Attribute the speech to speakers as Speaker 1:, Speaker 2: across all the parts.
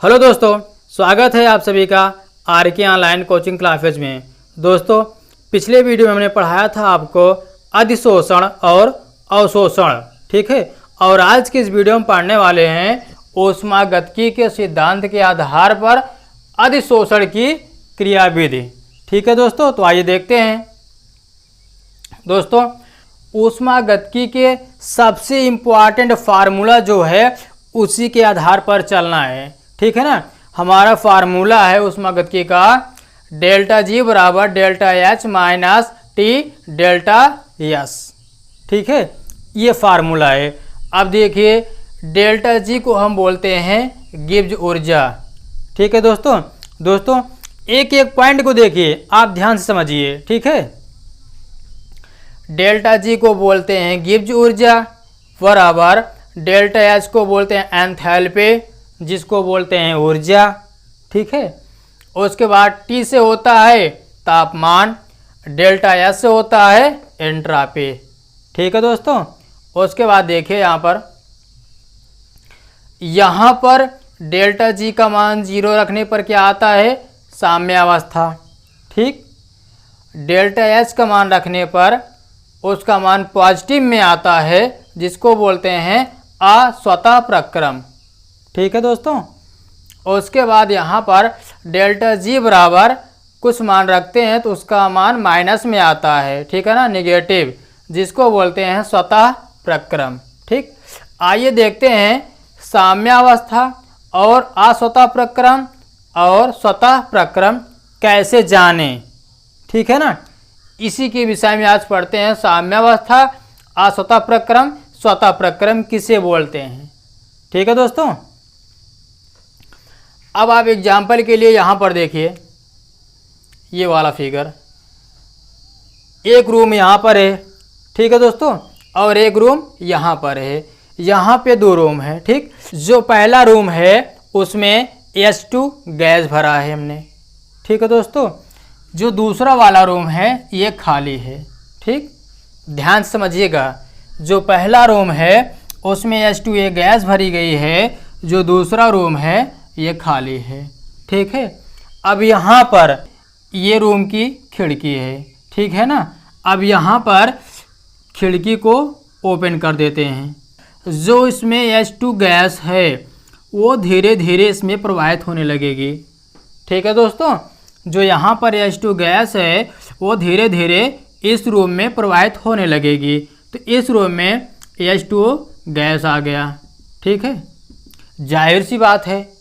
Speaker 1: Hello दोस्तों, स्वागत है आप सभी का आर के ऑनलाइन कोचिंग क्लासेज में। दोस्तों, पिछले वीडियो में हमने पढ़ाया था आपको अधिशोषण और अवशोषण, ठीक है। और आज की इस वीडियो में पढ़ने वाले हैं ऊष्मागतिकी के सिद्धांत के आधार पर अधिशोषण की क्रियाविधि, ठीक है दोस्तों। तो आइए देखते हैं। दोस्तों, ऊष्मागतिकी के सबसे इम्पोर्टेंट फार्मूला जो है उसी के आधार पर चलना है, ठीक है ना। हमारा फार्मूला है ऊष्मागतिकी का डेल्टा जी बराबर delta H minus T delta S, ठीक है। ये फार्मूला है। अब देखिए, डेल्टा जी को हम बोलते हैं गिब्स ऊर्जा, ठीक है दोस्तों। एक एक पॉइंट को देखिए, आप ध्यान से समझिए, ठीक है। डेल्टा जी को बोलते हैं गिब्स ऊर्जा बराबर डेल्टा एच को बोलते हैं एंथैल्पी, जिसको बोलते हैं ऊर्जा, ठीक है। उसके बाद टी से होता है तापमान, डेल्टा एस से होता है एंट्रॉपी, ठीक है दोस्तों। उसके बाद देखिए यहाँ पर डेल्टा जी का मान 0 रखने पर क्या आता है, साम्यावस्था, ठीक। डेल्टा एच का मान रखने पर उसका मान पॉजिटिव में आता है, जिसको बोलते हैं अस्वतः प्रक्रम, ठीक है दोस्तों। उसके बाद यहाँ पर डेल्टा जी बराबर कुछ मान रखते हैं तो उसका मान माइनस में आता है, ठीक है ना, नेगेटिव, जिसको बोलते हैं स्वतः प्रक्रम, ठीक। आइए देखते हैं साम्यावस्था और अस्वतः प्रक्रम और स्वतः प्रक्रम कैसे जाने, ठीक है ना। इसी के विषय में आज पढ़ते हैं। साम्यावस्था, अस्वतः प्रक्रम, स्वतः प्रक्रम किसे बोलते हैं, ठीक है दोस्तों। अब आप एग्जाम्पल के लिए यहाँ पर देखिए, ये वाला फिगर, एक रूम यहाँ पर है, ठीक है दोस्तों, और एक रूम यहाँ पर है। यहाँ पे 2 रूम है, ठीक। जो पहला रूम है उसमें H2 गैस भरा है हमने, ठीक है दोस्तों। जो दूसरा वाला रूम है ये खाली है, ठीक। ध्यान से समझिएगा, जो पहला रूम है उसमें H2 गैस भरी गई है, जो दूसरा रूम है ये खाली है, ठीक है। अब यहाँ पर ये रूम की खिड़की है, ठीक है ना। अब यहाँ पर खिड़की को ओपन कर देते हैं। जो इसमें H2 गैस है वो धीरे धीरे इसमें प्रवाहित होने लगेगी, ठीक है दोस्तों। जो यहाँ पर H2 गैस है वो धीरे धीरे इस रूम में प्रवाहित होने लगेगी। तो इस रूम में H2O गैस आ गया, ठीक है। जाहिर सी बात है,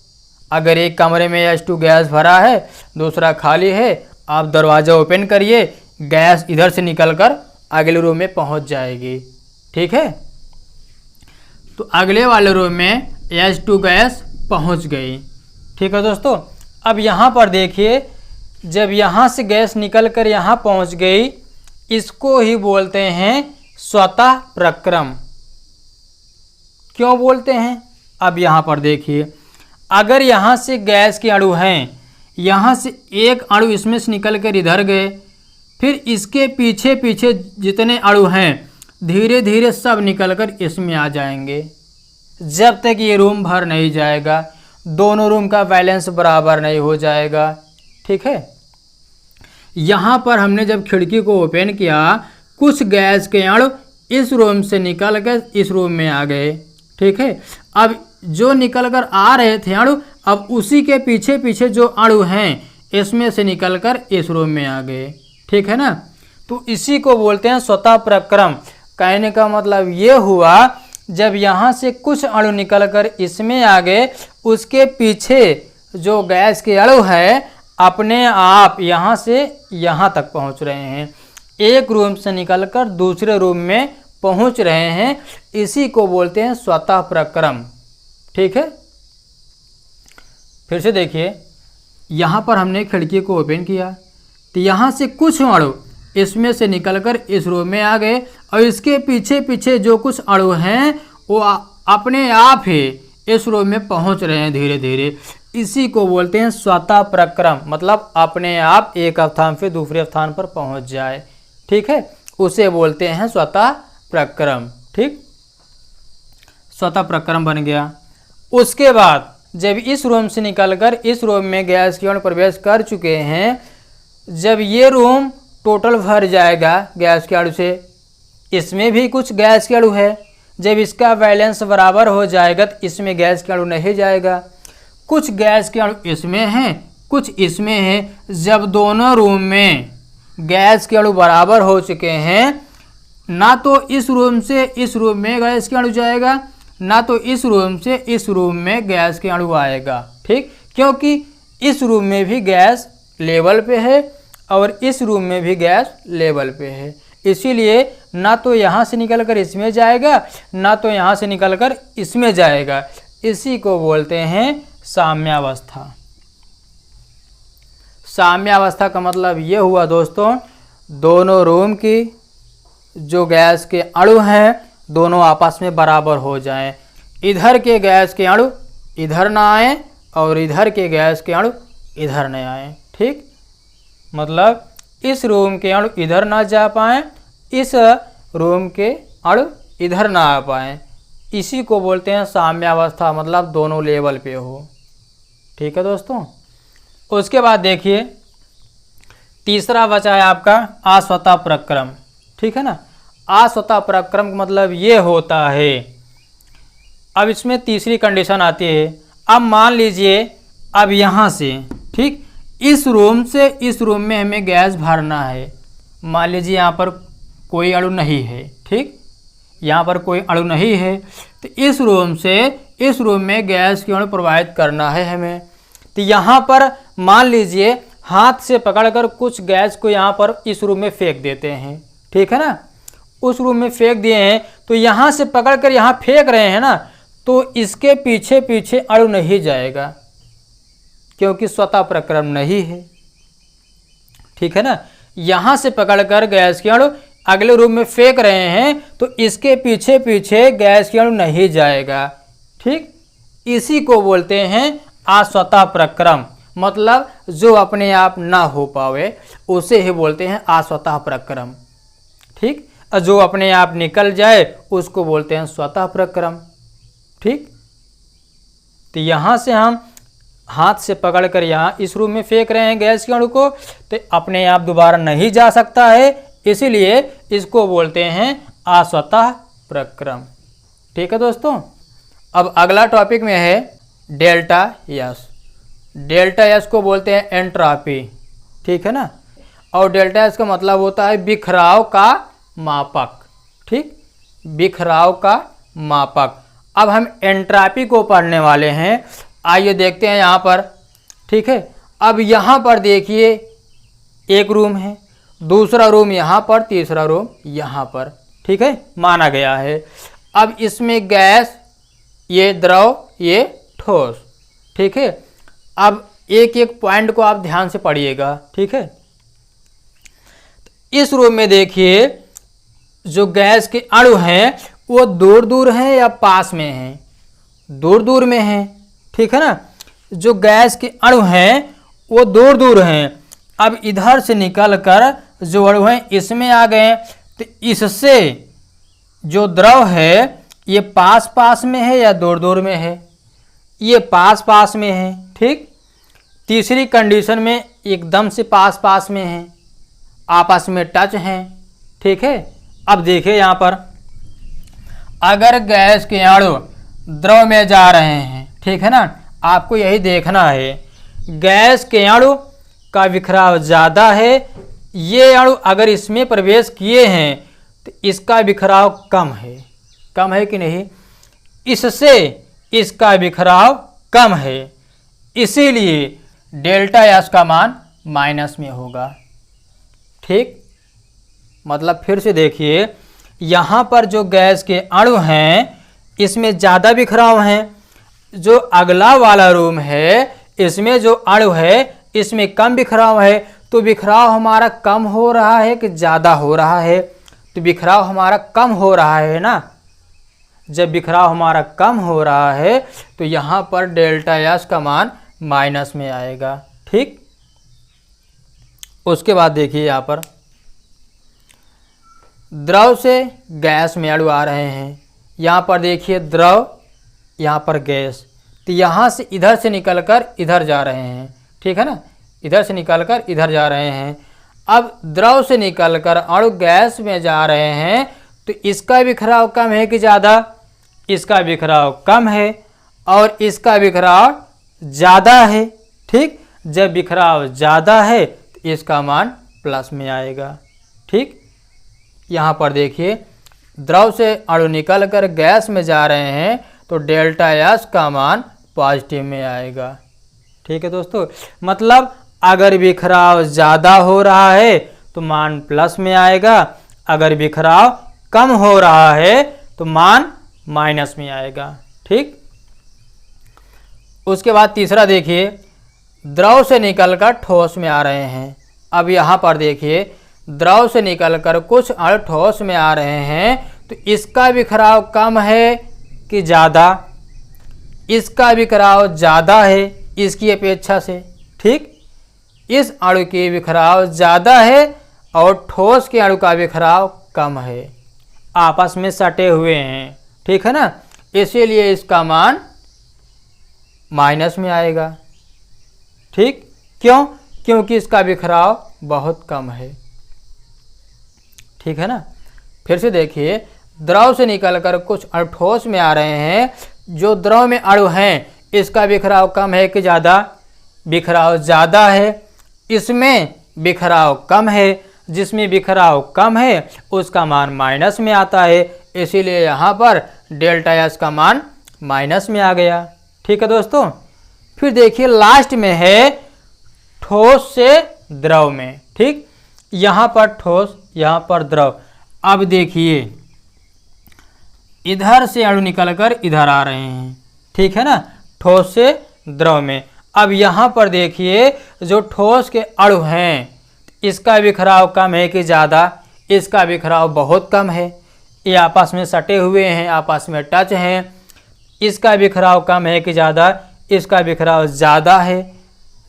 Speaker 1: अगर एक कमरे में H2 गैस भरा है, दूसरा खाली है, आप दरवाज़ा ओपन करिए, गैस इधर से निकलकर अगले रूम में पहुंच जाएगी, ठीक है। तो अगले वाले रूम में H2 गैस पहुंच गई, ठीक है दोस्तों। अब यहाँ पर देखिए, जब यहाँ से गैस निकलकर यहाँ पहुँच गई, इसको ही बोलते हैं स्वतः प्रक्रम। क्यों बोलते हैं, अब यहाँ पर देखिए, अगर यहाँ से गैस के अणु हैं, यहाँ से एक अणु इसमें से निकल कर इधर गए, फिर इसके पीछे पीछे जितने अणु हैं धीरे धीरे सब निकलकर इसमें आ जाएंगे, जब तक ये रूम भर नहीं जाएगा, दोनों रूम का बैलेंस बराबर नहीं हो जाएगा, ठीक है। यहाँ पर हमने जब खिड़की को ओपन किया, कुछ गैस के अणु इस रूम से निकल कर इस रूम में आ गए, ठीक है। अब जो निकल कर आ रहे थे अणु, अब उसी के पीछे पीछे जो अणु हैं इसमें से निकल कर इस रूम में आ गए, ठीक है ना। तो इसी को बोलते हैं स्वतः प्रक्रम। कहने का मतलब ये हुआ, जब यहाँ से कुछ अणु निकल कर इसमें आ गए, उसके पीछे जो गैस के अणु है अपने आप यहाँ से यहाँ तक पहुँच रहे हैं, एक रूम से निकलकर दूसरे रूम में पहुँच रहे हैं। इसी को बोलते हैं स्वतः प्रक्रम, ठीक है। फिर से देखिए, यहाँ पर हमने खिड़की को ओपन किया, तो यहाँ से कुछ अणु इसमें से निकलकर इस रूम में आ गए, और इसके पीछे पीछे जो कुछ अणु हैं वो अपने आप ही इस रूम में पहुँच रहे हैं धीरे धीरे। इसी को बोलते हैं स्वतः प्रक्रम, मतलब अपने आप एक स्थान से दूसरे स्थान पर पहुँच जाए, ठीक है, उसे बोलते हैं स्वतः प्रक्रम, ठीक। स्वतः प्रक्रम बन गया। उसके बाद जब इस रूम से निकलकर इस रूम में गैस के अणु प्रवेश कर चुके हैं, जब ये रूम टोटल भर जाएगा गैस के अणु से, इसमें भी कुछ गैस के अणु है, जब इसका बैलेंस बराबर हो जाएगा तो इसमें गैस के अणु नहीं जाएगा। कुछ गैस के अणु इसमें हैं, कुछ इसमें हैं। जब दोनों रूम में गैस के अणु बराबर हो चुके हैं, ना तो इस रूम से इस रूम में गैस के अणु जाएगा, ना तो इस रूम से इस रूम में गैस के अणु आएगा। ठीक, क्योंकि इस रूम में भी गैस लेवल पे है और इस रूम में भी गैस लेवल पे है, इसीलिए ना तो यहाँ से निकलकर इसमें जाएगा, ना तो यहाँ से निकलकर इसमें जाएगा। इसी को बोलते हैं साम्यावस्था। साम्यावस्था का मतलब ये हुआ दोस्तों, दोनों रूम की जो गैस के अणु हैं दोनों आपस में बराबर हो जाएं। इधर के गैस के अणु इधर ना आए और इधर के गैस के अणु इधर न आए। ठीक, मतलब इस रूम के अणु इधर ना जा पाएँ, इस रूम के अणु इधर ना आ पाएँ। इसी को बोलते हैं साम्यावस्था, मतलब दोनों लेवल पे हो। ठीक है दोस्तों। उसके बाद देखिए तीसरा बचा है आपका अस्वतः प्रक्रम। ठीक है ना, अस्वतः प्रक्रम का मतलब ये होता है, अब इसमें तीसरी कंडीशन आती है। अब मान लीजिए अब यहाँ से, ठीक, इस रूम से इस रूम में हमें गैस भरना है। मान लीजिए यहाँ पर कोई अणु नहीं है, ठीक, यहाँ पर कोई अणु नहीं है, तो इस रूम से इस रूम में गैस की अणु प्रवाहित करना है हमें। तो यहाँ पर मान लीजिए हाथ से पकड़कर कुछ गैस को यहाँ पर इस रूम में फेंक देते हैं। ठीक है ना, उस रूम में फेंक दिए हैं, तो यहाँ से पकड़कर यहाँ फेंक रहे हैं ना, तो इसके पीछे पीछे अणु नहीं जाएगा क्योंकि स्वतः प्रक्रम नहीं है। ठीक है ना, यहाँ से पकड़कर गैस के अणु अगले रूम में फेंक रहे हैं तो इसके पीछे पीछे गैस के अणु नहीं जाएगा। ठीक, इसी को बोलते हैं अस्वतः प्रक्रम, मतलब जो अपने आप ना हो पावे उसे ही बोलते हैं अस्वतः प्रक्रम। ठीक, जो अपने आप निकल जाए उसको बोलते हैं स्वतः प्रक्रम। ठीक, तो यहाँ से हम हाथ से पकड़कर यहाँ इस रूम में फेंक रहे हैं गैस के अणु को, तो अपने आप दोबारा नहीं जा सकता है, इसीलिए इसको बोलते हैं अस्वतः प्रक्रम। ठीक है दोस्तों। अब अगला टॉपिक में है डेल्टा एस। डेल्टा एस को बोलते हैं एंट्रॉपी। ठीक है ना, और डेल्टा एस का मतलब होता है बिखराव का मापक। ठीक, बिखराव का मापक। अब हम एंट्रॉपी को पढ़ने वाले हैं, आइए देखते हैं यहाँ पर। ठीक है, अब यहाँ पर देखिए एक रूम है, दूसरा रूम यहाँ पर, तीसरा रूम यहाँ पर। ठीक है, माना गया है। अब इसमें गैस, ये द्रव, ये ठोस। ठीक है, अब एक एक पॉइंट को आप ध्यान से पढ़िएगा। ठीक है, इस रूम में देखिए जो गैस के अणु हैं वो दूर दूर हैं या पास में हैं? दूर दूर में हैं। ठीक है ना, जो गैस के अणु हैं वो दूर दूर हैं। अब इधर से निकल कर जो अणु हैं इसमें आ गए, तो इससे जो द्रव है ये पास पास में है या दूर दूर में है? ये पास पास में है। ठीक, तीसरी कंडीशन में एकदम से पास पास में है, आपस में टच हैं। ठीक है, अब देखिए यहाँ पर अगर गैस के अणु द्रव में जा रहे हैं, ठीक है ना, आपको यही देखना है गैस के अणु का बिखराव ज़्यादा है, ये अणु अगर इसमें प्रवेश किए हैं तो इसका बिखराव कम है। कम है कि नहीं? इससे इसका बिखराव कम है, इसीलिए डेल्टा एस का मान माइनस में होगा। ठीक, मतलब फिर से देखिए यहाँ पर जो गैस के अणु हैं इसमें ज़्यादा बिखराव हैं, जो अगला वाला रूम है इसमें जो अणु है इसमें कम बिखराव है। तो बिखराव हमारा कम हो रहा है कि ज़्यादा हो रहा है? तो बिखराव हमारा कम हो रहा है ना। जब बिखराव हमारा कम हो रहा है तो यहाँ पर डेल्टा एस का मान माइनस में आएगा। ठीक, उसके बाद देखिए यहाँ पर द्रव से गैस में अणु आ रहे हैं। यहाँ पर देखिए द्रव, यहाँ पर गैस, तो यहाँ से इधर से निकलकर इधर जा रहे हैं, ठीक है ना, इधर से निकलकर इधर जा रहे हैं। अब द्रव से निकलकर अणु गैस में जा रहे हैं, तो इसका बिखराव कम है कि ज़्यादा? इसका बिखराव कम है और इसका बिखराव ज़्यादा है, ठीक। जब बिखराव ज़्यादा है तो इसका मान प्लस में आएगा, ठीक। यहाँ पर देखिए, द्रव से अणु निकलकर गैस में जा रहे हैं तो डेल्टा एस का मान पॉजिटिव में आएगा, ठीक है दोस्तों। मतलब अगर बिखराव ज़्यादा हो रहा है तो मान प्लस में आएगा, अगर बिखराव कम हो रहा है तो मान माइनस में आएगा, ठीक। उसके बाद तीसरा देखिए, द्रव से निकलकर ठोस में आ रहे हैं। अब यहाँ पर देखिए, द्रव से निकलकर कुछ अणु ठोस में आ रहे हैं, तो इसका बिखराव कम है कि ज़्यादा? इसका बिखराव ज़्यादा है इसकी अपेक्षा से, ठीक। इस अणु की बिखराव ज़्यादा है और ठोस के अणु का बिखराव कम है, आपस में सटे हुए हैं, ठीक है ना, इसीलिए इसका मान माइनस में आएगा, ठीक। क्यों? क्योंकि इसका बिखराव बहुत कम है, ठीक है ना। फिर से देखिए, द्रव से निकलकर कुछ अणु ठोस में आ रहे हैं, जो द्रव में अणु हैं इसका बिखराव कम है कि ज़्यादा? बिखराव ज़्यादा है, इसमें बिखराव कम है, जिसमें बिखराव कम है उसका मान माइनस में आता है, इसीलिए यहाँ पर डेल्टा एस का मान माइनस में आ गया, ठीक है दोस्तों। फिर देखिए लास्ट में है ठोस से द्रव में, ठीक। यहाँ पर ठोस, यहाँ पर द्रव। अब देखिए, इधर से अणु निकलकर इधर आ रहे हैं, ठीक है ना, ठोस से द्रव में। अब यहाँ पर देखिए, जो ठोस के अणु हैं इसका बिखराव कम है कि ज़्यादा? इसका बिखराव बहुत कम है, ये आपस में सटे हुए हैं, आपस में टच हैं। इसका बिखराव कम है कि ज़्यादा? इसका बिखराव ज़्यादा है।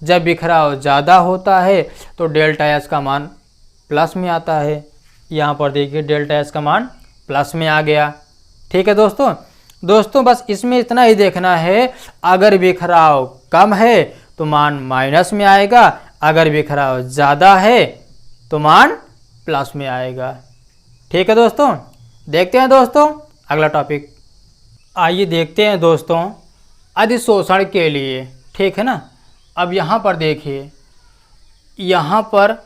Speaker 1: जब बिखराव ज़्यादा होता है तो डेल्टा एस का मान प्लस में आता है। यहाँ पर देखिए, डेल्टा एस का मान प्लस में आ गया, ठीक है दोस्तों। बस इसमें इतना ही देखना है, अगर बिखराव कम है तो मान माइनस में आएगा, अगर बिखराव ज़्यादा है तो मान प्लस में आएगा, ठीक है दोस्तों। देखते हैं दोस्तों अगला टॉपिक। आइए देखते हैं दोस्तों अधिशोषण के लिए, ठीक है ना। अब यहाँ पर देखिए, यहाँ पर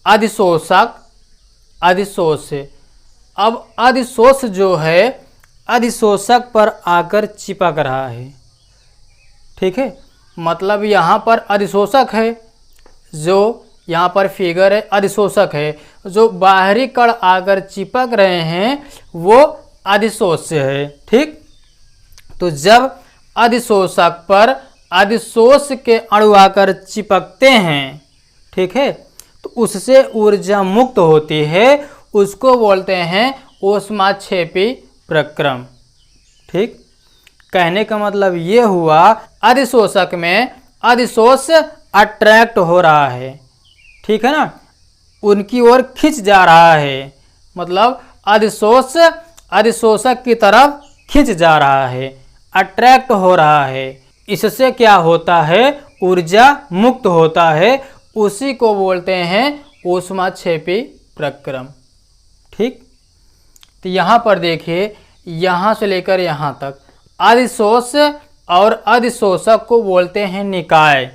Speaker 1: अधिशोषक, अधिशोष। अब अधिशोष जो है अधिशोषक पर आकर चिपक रहा है, ठीक है। मतलब यहाँ पर अधिशोषक है, जो यहाँ पर फिगर है अधिशोषक है, जो बाहरी कण आकर चिपक रहे हैं वो अधिशोष है, ठीक। तो जब अधिशोषक पर अधिशोष के अणु आकर चिपकते हैं, ठीक है, तो उससे ऊर्जा मुक्त होती है, उसको बोलते हैं ऊष्माक्षेपी प्रक्रम, ठीक। कहने का मतलब ये हुआ, अधिशोषक में अधिशोष अट्रैक्ट हो रहा है, ठीक है ना, उनकी ओर खिंच जा रहा है। मतलब अधिशोष अधिशोषक की तरफ खिंच जा रहा है, अट्रैक्ट हो रहा है। इससे क्या होता है? ऊर्जा मुक्त होता है, उसी को बोलते हैं ऊष्माक्षेपी प्रक्रम, ठीक। तो यहाँ पर देखिए, यहाँ से लेकर यहाँ तक अधिशोष और अधिशोषक को बोलते हैं निकाय,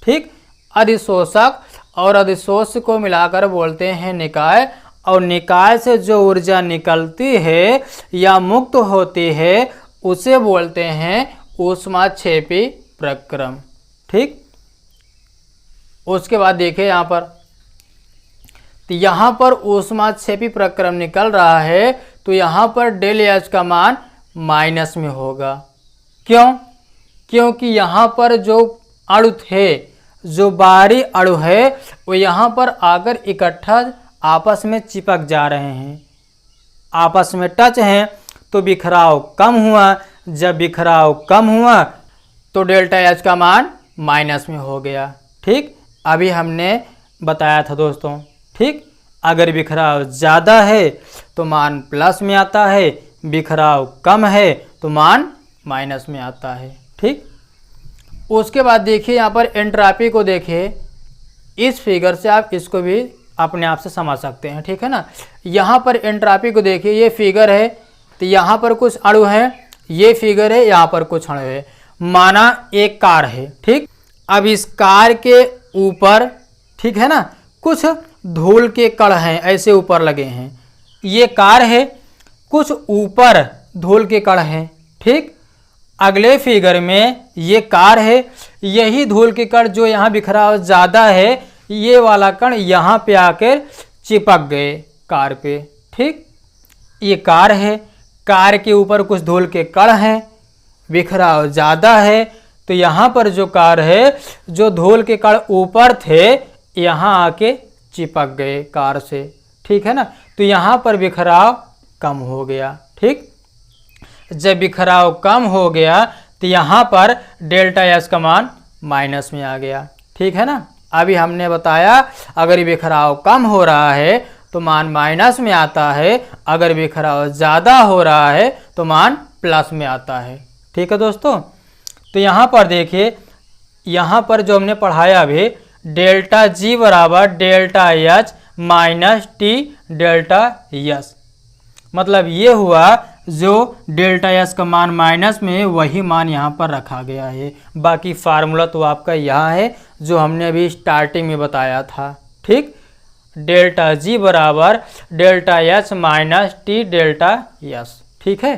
Speaker 1: ठीक। अधिशोषक और अधिशोष को मिलाकर बोलते हैं निकाय, और निकाय से जो ऊर्जा निकलती है या मुक्त होती है उसे बोलते हैं ऊष्माक्षेपी प्रक्रम, ठीक। उसके बाद देखिए यहाँ पर, तो यहाँ पर ऊष्माक्षेपी प्रक्रम निकल रहा है, तो यहाँ पर डेल एच का मान माइनस में होगा। क्यों? क्योंकि यहाँ पर जो अणु थे, जो बाहरी अणु है, वो यहाँ पर आकर इकट्ठा आपस में चिपक जा रहे हैं, आपस में टच हैं, तो बिखराव कम हुआ। जब बिखराव कम हुआ तो डेल्टा एच का मान माइनस में हो गया, ठीक। अभी हमने बताया था दोस्तों, ठीक। अगर बिखराव ज़्यादा है तो मान प्लस में आता है, बिखराव कम है तो मान माइनस में आता है। ठीक। उसके बाद देखिए यहाँ पर एंट्रापी को देखिए, इस फिगर से आप इसको भी अपने आप से समझ सकते हैं, ठीक है ना। यहाँ पर एंट्रापी को देखिए, ये फिगर है तो यहाँ पर कुछ अणु है, ये फिगर है, यहाँ पर कुछ अणु है। माना एक कार है, ठीक। अब इस कार के ऊपर, ठीक है ना, कुछ धूल के कण हैं ऐसे ऊपर लगे हैं। ये कार है, कुछ ऊपर धूल के कण हैं, ठीक। अगले फिगर में ये कार है, यही धूल के कण जो यहाँ बिखराव ज़्यादा है, ये वाला कण यहाँ पे आकर चिपक गए कार पे, ठीक। ये कार है, कार के ऊपर कुछ धूल के कण हैं, बिखराव ज़्यादा है, तो यहाँ पर जो कार है, जो धूल के कण ऊपर थे यहाँ आके चिपक गए कार से, ठीक है ना। तो यहाँ पर बिखराव कम हो गया, ठीक। जब बिखराव कम हो गया तो यहाँ पर डेल्टा एस का मान माइनस में आ गया, ठीक है ना। अभी हमने बताया अगर बिखराव कम हो रहा है तो मान माइनस में आता है, अगर बिखराव ज़्यादा हो रहा है तो मान प्लस में आता है, ठीक है दोस्तों। तो यहाँ पर देखिए, यहाँ पर जो हमने पढ़ाया अभी, डेल्टा जी बराबर delta H minus T delta S, मतलब ये हुआ जो डेल्टा एस का मान माइनस में है वही मान यहाँ पर रखा गया है। बाकी फार्मूला तो आपका यहाँ है जो हमने अभी स्टार्टिंग में बताया था, ठीक। डेल्टा जी बराबर delta H minus T delta S, ठीक है।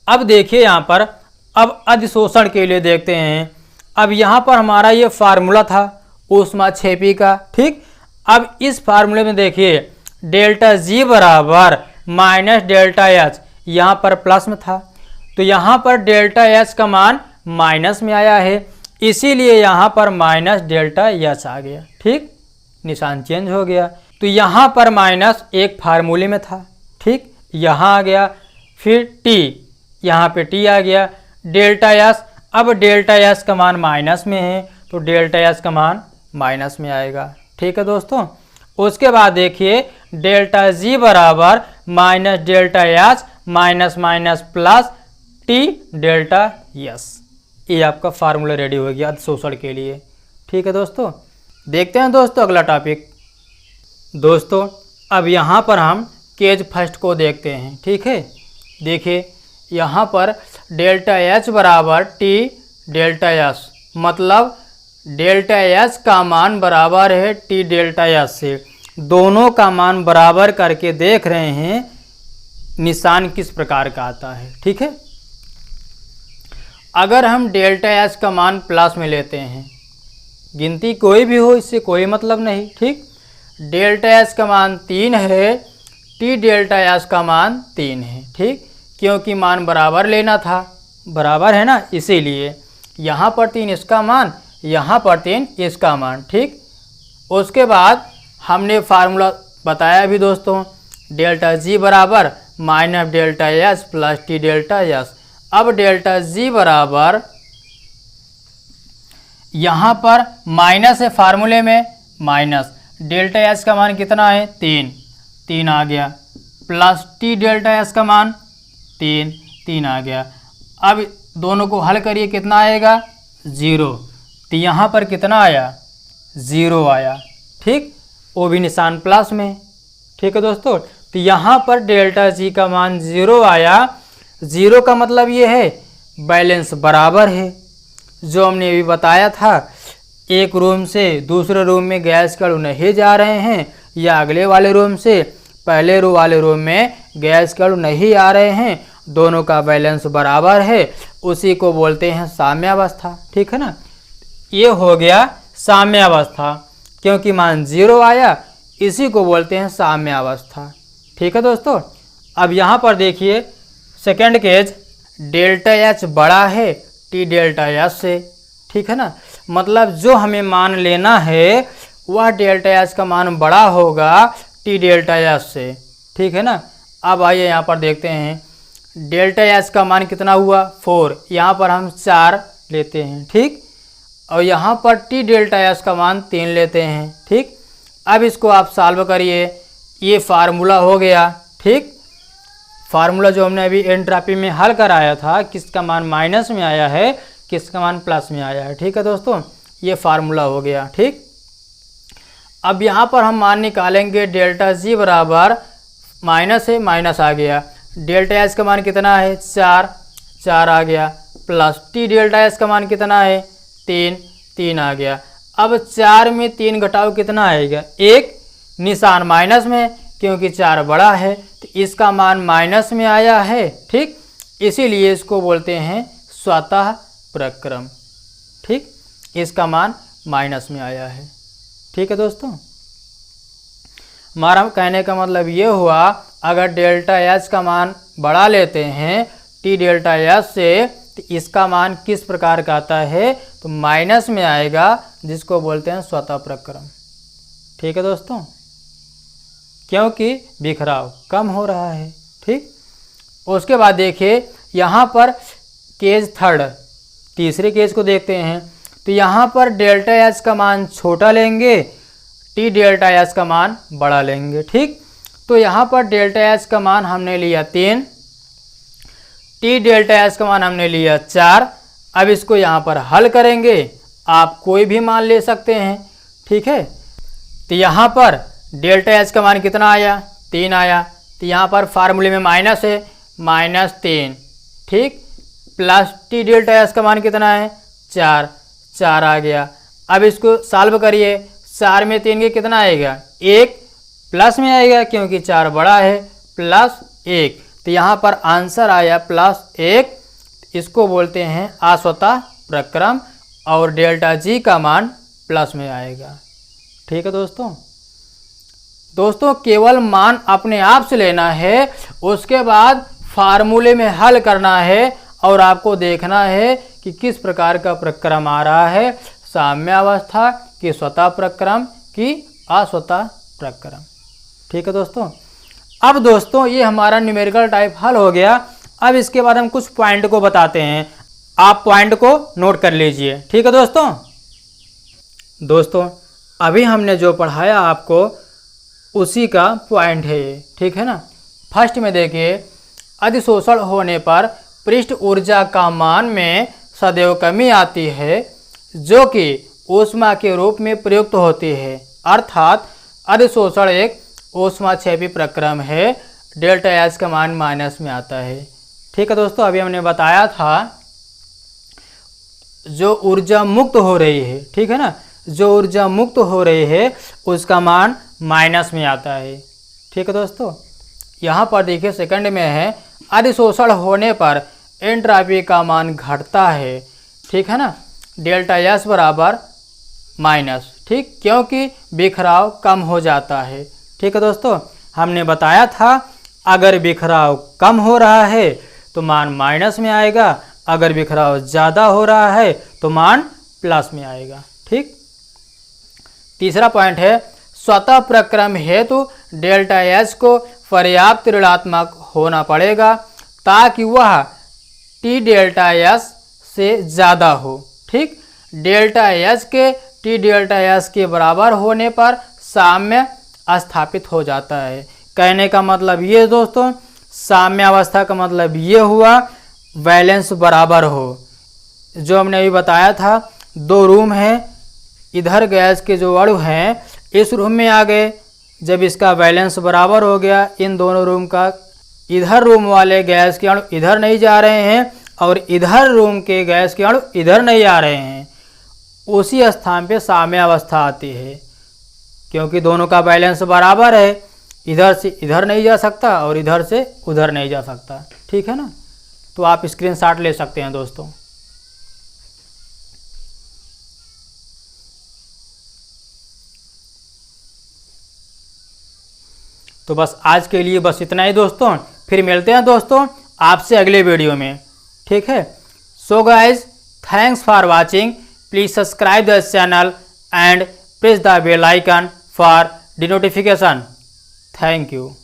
Speaker 1: अब देखिए यहाँ पर, अब अधिशोषण के लिए देखते हैं। अब यहाँ पर हमारा ये फार्मूला था ऊष्माक्षेपी का, ठीक। अब इस फार्मूले में देखिए डेल्टा जी बराबर माइनस डेल्टा एच, यहाँ पर प्लस में था तो यहाँ पर डेल्टा एच का मान माइनस में आया है, इसीलिए यहाँ पर माइनस डेल्टा एच आ गया, ठीक। निशान चेंज हो गया। तो यहाँ पर माइनस एक फार्मूले में था, ठीक, यहाँ आ गया, फिर टी, यहाँ पे टी आ गया, डेल्टा एस, अब डेल्टा एस का मान माइनस में है तो डेल्टा एस का मान माइनस में आएगा, ठीक है दोस्तों। उसके बाद देखिए डेल्टा जी बराबर minus delta H minus minus plus T delta S, ये आपका फार्मूला रेडी हो गया अधिशोषण के लिए, ठीक है दोस्तों। देखते हैं दोस्तों अगला टॉपिक। दोस्तों अब यहाँ पर हम केज फर्स्ट को देखते हैं, ठीक है। देखिए यहाँ पर डेल्टा एच बराबर टी डेल्टा एस, मतलब डेल्टा एच का मान बराबर है टी डेल्टा एस से। दोनों का मान बराबर करके देख रहे हैं निशान किस प्रकार का आता है, ठीक है। अगर हम डेल्टा एच का मान प्लस में लेते हैं, गिनती कोई भी हो इससे कोई मतलब नहीं, ठीक। डेल्टा एच का मान 3 है, टी डेल्टा एच का मान 3 है, ठीक, क्योंकि मान बराबर लेना था, बराबर है ना, इसीलिए यहाँ पर 3 इसका मान, यहाँ पर 3 इसका मान, ठीक। उसके बाद हमने फार्मूला बताया भी दोस्तों, डेल्टा जी बराबर minus delta S plus T delta S. अब डेल्टा जी बराबर यहाँ पर माइनस है फार्मूले में, माइनस डेल्टा एस का मान कितना है 3 आ गया, प्लस टी डेल्टा एस का मान 3 आ गया। अब दोनों को हल करिए, कितना आएगा 0, तो यहाँ पर कितना आया 0 आया, ठीक, वो भी निशान प्लस में, ठीक है दोस्तों। तो यहाँ पर डेल्टा जी का मान 0 आया, 0 का मतलब ये है बैलेंस बराबर है। जो हमने अभी बताया था, एक रूम से दूसरे रूम में गैस के अणु नहीं जा रहे हैं, या अगले वाले रूम से पहले वाले रूम में गैस के अणु नहीं आ रहे हैं, दोनों का बैलेंस बराबर है, उसी को बोलते हैं साम्यावस्था, ठीक है ना। ये हो गया साम्यावस्था, क्योंकि मान 0 आया, इसी को बोलते हैं साम्यावस्था, ठीक है दोस्तों। अब यहाँ पर देखिए सेकेंड केज, डेल्टा एच बड़ा है टी डेल्टा एस से, ठीक है ना, मतलब जो हमें मान लेना है वह डेल्टा एच का मान बड़ा होगा टी डेल्टा एस से, ठीक है ना। अब आइए यहाँ पर देखते हैं, डेल्टा एच का मान कितना हुआ 4, यहाँ पर हम 4 लेते हैं, ठीक, और यहाँ पर टी डेल्टा एस का मान 3 लेते हैं, ठीक। अब इसको आप सॉल्व करिए, ये फार्मूला हो गया, ठीक। फार्मूला जो हमने अभी एंट्रॉपी में हल कराया था, किसका मान माइनस में आया है, किसका मान प्लस में आया है। ठीक है दोस्तों, ये फार्मूला हो गया। ठीक, अब यहाँ पर हम मान निकालेंगे डेल्टा जी बराबर माइनस है, माइनस आ गया, डेल्टा एच का मान कितना है 4 आ गया, प्लस टी डेल्टा एच का मान कितना है 3 आ गया। अब 4 में 3 घटाओ कितना आएगा 1, निशान माइनस में क्योंकि 4 बड़ा है तो इसका मान माइनस में आया है। ठीक, इसीलिए इसको बोलते हैं स्वतः प्रक्रम। ठीक, इसका मान माइनस में आया है। ठीक है दोस्तों, हमारा कहने का मतलब ये हुआ, अगर डेल्टा एच का मान बढ़ा लेते हैं टी डेल्टा एच से तो इसका मान किस प्रकार का आता है, तो माइनस में आएगा, जिसको बोलते हैं स्वतः प्रक्रम। ठीक है दोस्तों, क्योंकि बिखराव कम हो रहा है। ठीक, उसके बाद देखिए यहाँ पर केस थर्ड, तीसरे केस को देखते हैं। तो यहाँ पर डेल्टा एच का मान छोटा लेंगे, टी डेल्टा एच का मान बड़ा लेंगे। ठीक, तो यहाँ पर डेल्टा एच का मान हमने लिया 3, टी डेल्टा एच का मान हमने लिया 4। अब इसको यहाँ पर हल करेंगे, आप कोई भी मान ले सकते हैं। ठीक है, तो यहाँ पर डेल्टा एच का मान कितना आया 3 आया, तो यहाँ पर फार्मूले में माइनस है, -3। ठीक, प्लस टी डेल्टा एच का मान कितना है 4 आ गया। अब इसको सॉल्व करिए, 4 में 3 के कितना आएगा 1, प्लस में आएगा क्योंकि 4 बड़ा है, +1, तो यहाँ पर आंसर आया +1। इसको बोलते हैं अस्वतः प्रक्रम और डेल्टा जी का मान प्लस में आएगा। ठीक है दोस्तों, केवल मान अपने आप से लेना है, उसके बाद फार्मूले में हल करना है और आपको देखना है कि किस प्रकार का प्रक्रम आ रहा है, साम्य अवस्था की स्वतः प्रक्रम की अस्वतः प्रक्रम। ठीक है दोस्तों, अब दोस्तों ये हमारा न्यूमेरिकल टाइप हल हो गया। अब इसके बाद हम कुछ पॉइंट को बताते हैं, आप पॉइंट को नोट कर लीजिए। ठीक है दोस्तों अभी हमने जो पढ़ाया आपको उसी का पॉइंट है ये। ठीक है ना, फर्स्ट में देखिए, अधिशोषण होने पर पृष्ठ ऊर्जा का मान में सदैव कमी आती है, जो कि ऊष्मा के रूप में प्रयुक्त होती है, अर्थात अधिशोषण एक ऊष्माक्षेपी प्रक्रम है, डेल्टा एच का मान माइनस में आता है। ठीक है दोस्तों, अभी हमने बताया था जो ऊर्जा मुक्त हो रही है, ठीक है ना, जो ऊर्जा मुक्त हो रही है उसका मान माइनस में आता है। ठीक है दोस्तों, यहाँ पर देखिए सेकंड में है, अधिशोषण होने पर एंट्रॉपी का मान घटता है। ठीक है ना, डेल्टा एच बराबर माइनस, ठीक, क्योंकि बिखराव कम हो जाता है। ठीक है दोस्तों, हमने बताया था अगर बिखराव कम हो रहा है तो मान माइनस में आएगा, अगर बिखराव ज़्यादा हो रहा है तो मान प्लस में आएगा। ठीक, तीसरा पॉइंट है, स्वतः प्रक्रम हेतु डेल्टा एच को पर्याप्त ऋणात्मक होना पड़ेगा ताकि वह टी डेल्टा एच से ज़्यादा हो। ठीक, डेल्टा एच के टी डेल्टा एच के बराबर होने पर साम्य स्थापित हो जाता है। कहने का मतलब ये दोस्तों, साम्य अवस्था का मतलब ये हुआ वैलेंस बराबर हो। जो हमने अभी बताया था, 2 रूम हैं, इधर गैस के जो अणु हैं इस रूम में आ गए, जब इसका वैलेंस बराबर हो गया, इन दोनों रूम का, इधर रूम वाले गैस के अणु इधर नहीं जा रहे हैं और इधर रूम के गैस के अणु इधर नहीं आ रहे हैं, उसी स्थान पे साम्य अवस्था आती है, क्योंकि दोनों का बैलेंस बराबर है, इधर से इधर नहीं जा सकता और इधर से उधर नहीं जा सकता। ठीक है ना, तो आप स्क्रीनशॉट ले सकते हैं दोस्तों। तो बस आज के लिए बस इतना ही दोस्तों, फिर मिलते हैं दोस्तों आपसे अगले वीडियो में। ठीक है, so guys, thanks for watching, please subscribe the channel and press the bell icon for the notification. Thank you.